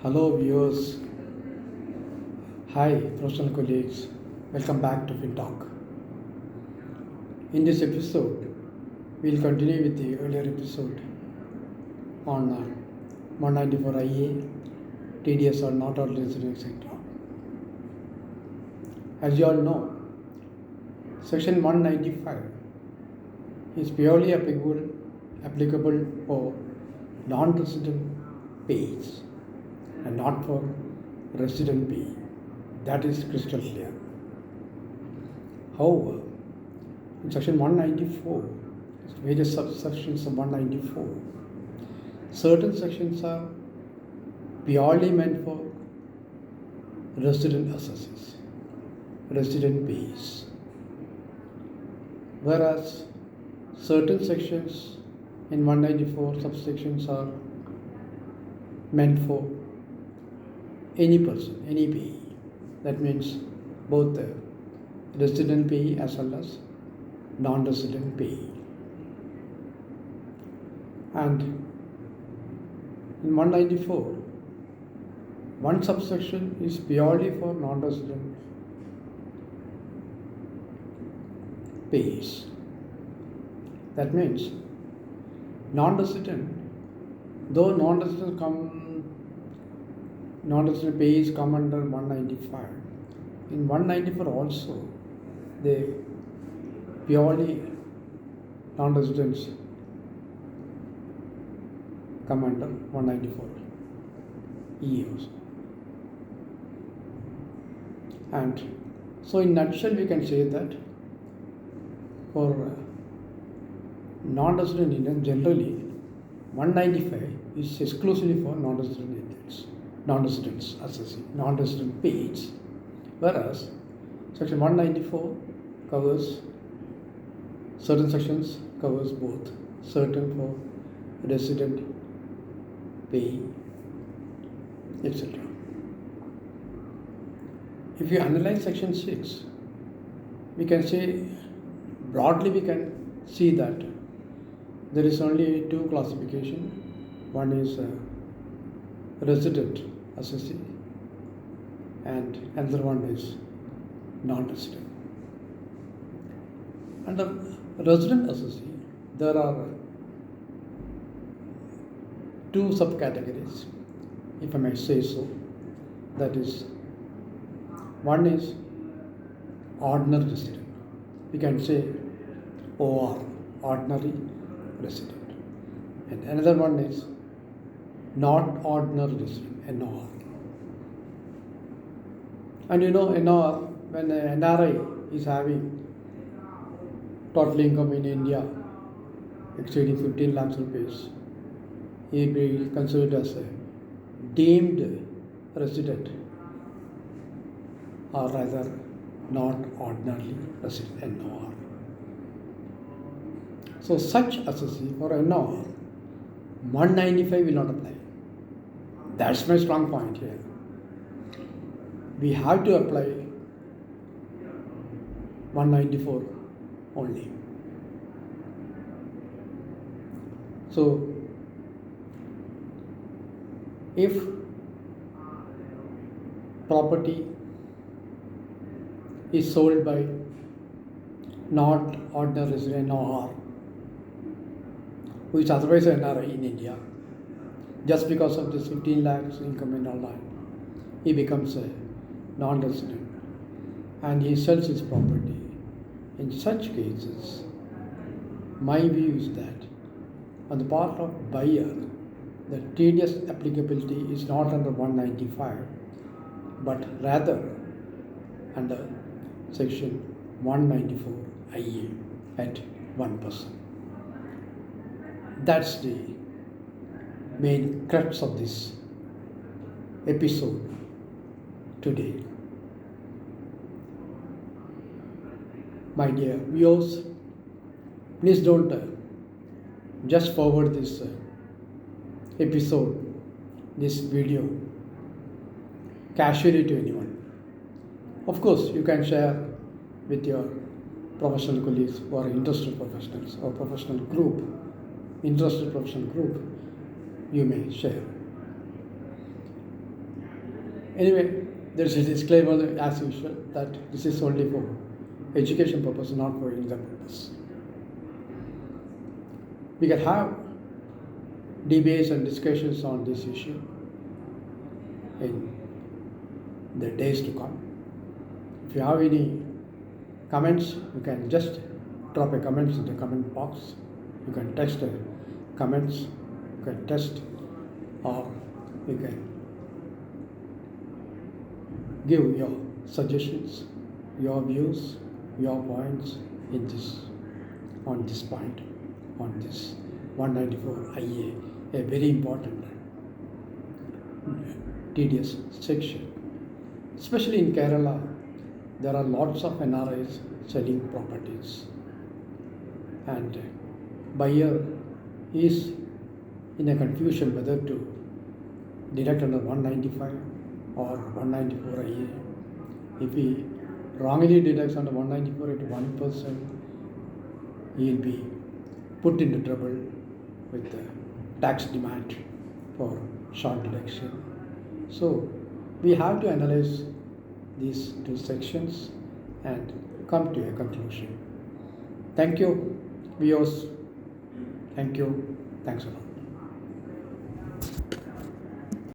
Hello viewers, hi professional colleagues, welcome back to FinTalk. In this episode, we'll continue with the earlier episode on 194 IA, TDS or not ordinary, etc. As you all know, Section 195 is purely applicable for non-resident pays and not for resident pay. That is crystal clear. However, in Section 194, various subsections of 194, certain sections are purely meant for resident assesses, resident pays, whereas certain sections in 194 subsections are meant for any person, any payee. That means both the resident payee as well as non-resident payee. And in 194, one subsection is purely for non-resident payees. That means non-resident, though non-resident payees come under 195. In 194 also, they purely non-residents come under 194 EOs. And so in nutshell, we can say that for non-resident Indians, generally 195 is exclusively for non-resident Indians, non-residents assessing, non-resident pays, whereas Section 194 covers certain sections, covers both, certain for resident pay, etc. If you analyze Section 6, we can say broadly we can see that there is only two classification. One is resident assessee and another one is non-resident. Under resident assessee, there are two subcategories, if I may say so. That is, one is ordinary resident. We can say OR, ordinary resident. And another one is not ordinary resident, NOR. And you know, NOR, when an NRI is having total income in India exceeding 15 lakhs rupees, he will be considered as a deemed resident, or rather not ordinarily resident, NOR. So such assessee for NOR, 195 will not apply. That's my strong point here. We have to apply 194 only. So if property is sold by not ordinary resident NOR, who is otherwise an NRI in India, just because of this 15 lakhs income and all that, he becomes a non-resident and he sells his property. In such cases, my view is that on the part of buyer, the TDS applicability is not under 195, but rather under Section 194 IA at 1%. That's the main crux of this episode today. My dear viewers, please don't just forward this episode, this video, casually to anyone. Of course, you can share with your professional colleagues who are interested professionals or professional group, interested professional group, you may share. Anyway, there's a disclaimer as usual that this is only for education purpose, not for any other purpose. We can have debates and discussions on this issue in the days to come. If you have any comments, you can just drop a comment in the comment box. You can text the comments, you can text, or you can give your suggestions, your views, your points in this, on this point, on this 194 IA, a very important TDS section. Especially in Kerala, there are lots of NRIs selling properties, and buyer is in a confusion whether to deduct under 195 or 194 IA. If he wrongly deducts under 194 at 1%, he will be put into trouble with the tax demand for short deduction. So we have to analyze these two sections and come to a conclusion. Thank you, viewers. Thank you. Thanks a lot.